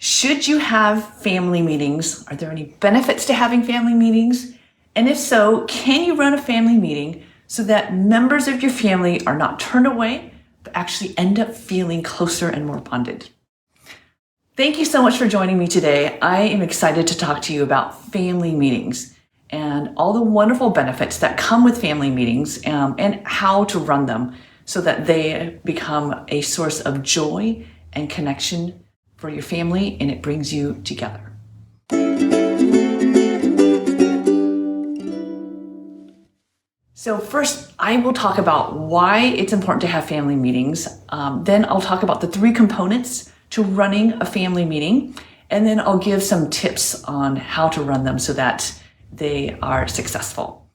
Should you have family meetings? Are there any benefits to having family meetings? And if so, can you run a family meeting so that members of your family are not turned away, but actually end up feeling closer and more bonded? Thank you so much for joining me today. I am excited to talk to you about family meetings and all the wonderful benefits that come with family meetings and how to run them so that they become a source of joy and connection for your family, and it brings you together. So first, I will talk about why it's important to have family meetings. Then I'll talk about the 3 components to running a family meeting. And then I'll give some tips on how to run them so that they are successful.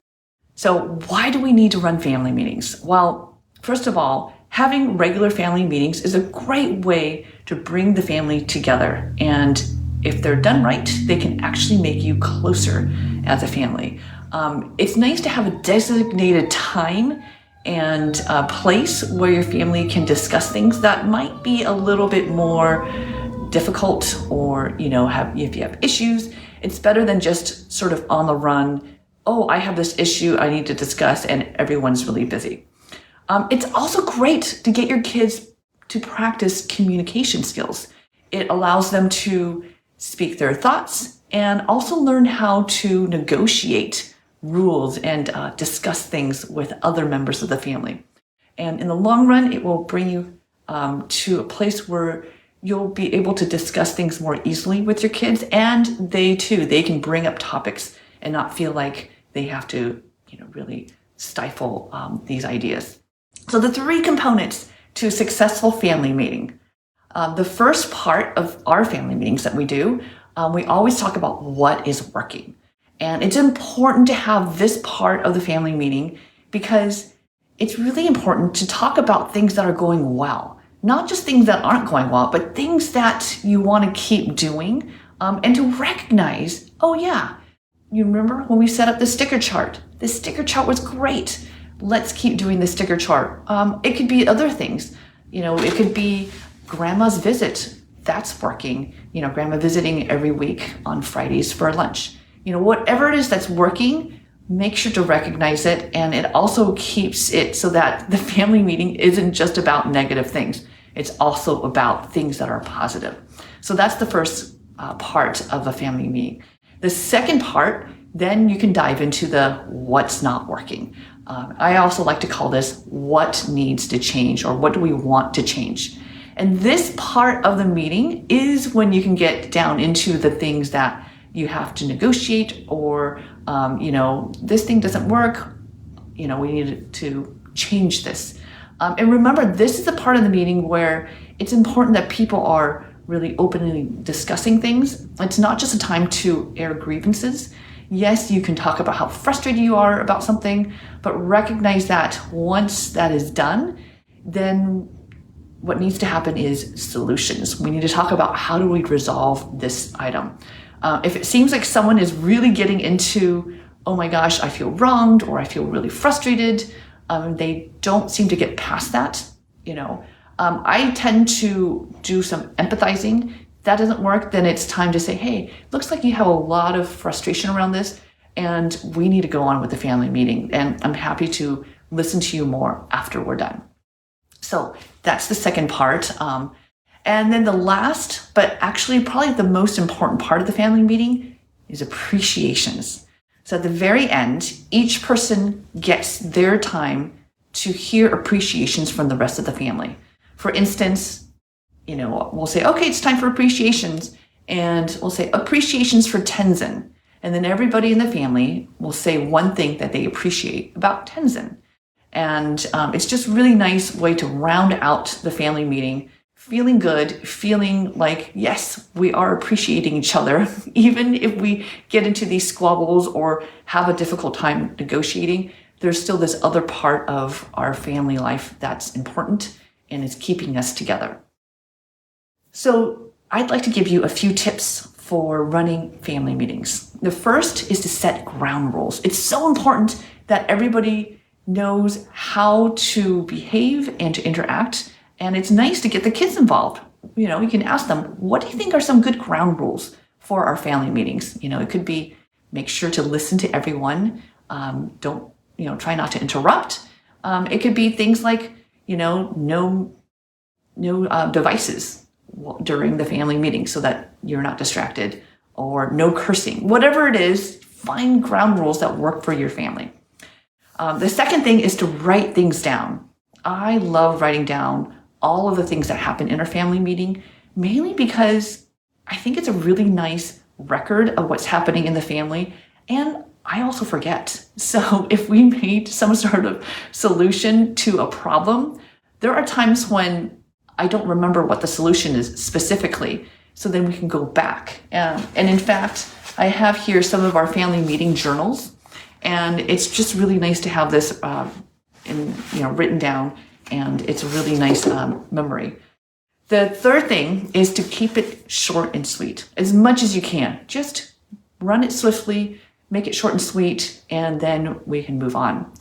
So why do we need to run family meetings? Well, first of all, having regular family meetings is a great way to bring the family together. And if they're done right, they can actually make you closer as a family. It's nice to have a designated time and a place where your family can discuss things that might be a little bit more difficult, or if you have issues. It's better than just sort of on the run. Oh, I have this issue I need to discuss, and everyone's really busy. It's also great to get your kids to practice communication skills. It allows them to speak their thoughts and also learn how to negotiate rules and discuss things with other members of the family. And in the long run, it will bring you to a place where you'll be able to discuss things more easily with your kids, and they can bring up topics and not feel like they have to really stifle these ideas. So the 3 components to a successful family meeting. The first part of our family meetings that we do, we always talk about what is working. And it's important to have this part of the family meeting because it's really important to talk about things that are going well. Not just things that aren't going well, but things that you want to keep doing, and to recognize, oh yeah, you remember when we set up the sticker chart? The sticker chart was great. Let's keep doing the sticker chart. It could be other things. It could be grandma's visit. That's working. Grandma visiting every week on Fridays for lunch. Whatever it is that's working, make sure to recognize it. And it also keeps it so that the family meeting isn't just about negative things. It's also about things that are positive. So that's the first part of a family meeting. The second part, then you can dive into the what's not working. I also like to call this what needs to change, or what do we want to change. And this part of the meeting is when you can get down into the things that you have to negotiate, or, this thing doesn't work. We need to change this. And remember, this is the part of the meeting where it's important that people are really openly discussing things. It's not just a time to air grievances. Yes, you can talk about how frustrated you are about something, but recognize that once that is done, then what needs to happen is solutions. We need to talk about how do we resolve this item. If it seems like someone is really getting into, oh my gosh, I feel wronged, or I feel really frustrated, they don't seem to get past that. I tend to do some empathizing. If that doesn't work, then it's time to say, hey, looks like you have a lot of frustration around this, and we need to go on with the family meeting. And I'm happy to listen to you more after we're done. So that's the second part. And then the last, but actually probably the most important part of the family meeting is appreciations. So at the very end, each person gets their time to hear appreciations from the rest of the family. For instance, we'll say, okay, it's time for appreciations. And we'll say appreciations for Tenzin. And then everybody in the family will say one thing that they appreciate about Tenzin. And it's just really nice way to round out the family meeting, feeling good, feeling like, yes, we are appreciating each other, even if we get into these squabbles or have a difficult time negotiating. There's still this other part of our family life that's important and is keeping us together. So I'd like to give you a few tips for running family meetings. The first is to set ground rules. It's so important that everybody knows how to behave and to interact. And it's nice to get the kids involved. you can ask them, what do you think are some good ground rules for our family meetings? It could be make sure to listen to everyone. Don't, try not to interrupt. It could be things like, no devices during the family meeting so that you're not distracted, or no cursing. Whatever it is, find ground rules that work for your family. The second thing is to write things down. I love writing down all of the things that happen in our family meeting, mainly because I think it's a really nice record of what's happening in the family. And I also forget. So if we made some sort of solution to a problem, there are times when I don't remember what the solution is specifically. So then we can go back. And in fact, I have here some of our family meeting journals, and it's just really nice to have this written down, and it's a really nice memory. The third thing is to keep it short and sweet as much as you can. Just run it swiftly, make it short and sweet, and then we can move on.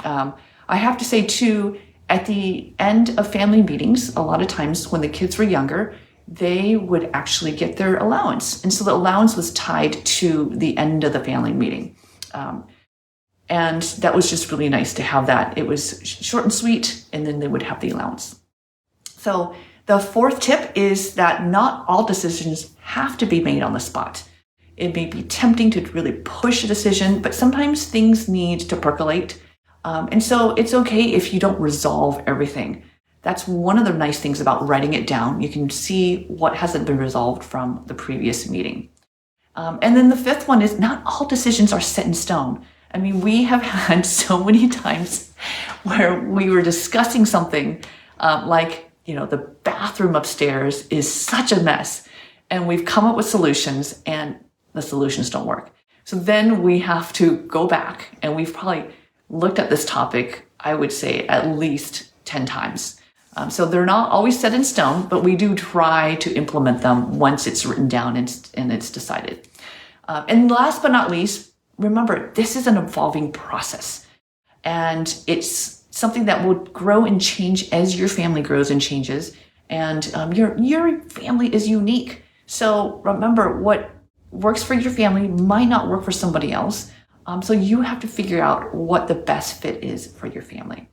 I have to say too, at the end of family meetings, a lot of times when the kids were younger, they would actually get their allowance. And so the allowance was tied to the end of the family meeting. And that was just really nice to have that. It was short and sweet, and then they would have the allowance. So the fourth tip is that not all decisions have to be made on the spot. It may be tempting to really push a decision, but sometimes things need to percolate. And so it's okay if you don't resolve everything. That's one of the nice things about writing it down. You can see what hasn't been resolved from the previous meeting. And then the fifth one is not all decisions are set in stone. I mean, we have had so many times where we were discussing something like, the bathroom upstairs is such a mess, and we've come up with solutions and the solutions don't work. So then we have to go back, and we've probably looked at this topic, I would say at least 10 times. So they're not always set in stone, but we do try to implement them once it's written down and it's decided. And last but not least, remember, this is an evolving process, and it's something that will grow and change as your family grows and changes. And your family is unique. So remember, what works for your family might not work for somebody else. So you have to figure out what the best fit is for your family.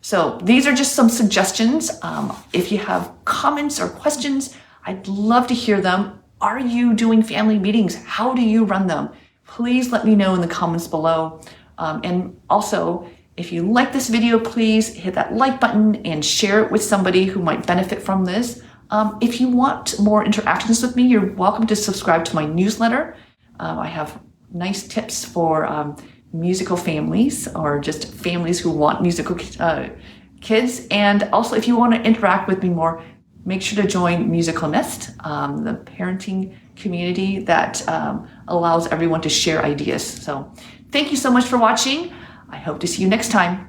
So these are just some suggestions. If you have comments or questions, I'd love to hear them. Are you doing family meetings? How do you run them? Please let me know in the comments below. And also, if you like this video, please hit that like button and share it with somebody who might benefit from this. If you want more interactions with me, you're welcome to subscribe to my newsletter. I have nice tips for musical families, or just families who want musical kids. And also, if you want to interact with me more, make sure to join Musical Nest, the parenting community that allows everyone to share ideas. So thank you so much for watching. I hope to see you next time.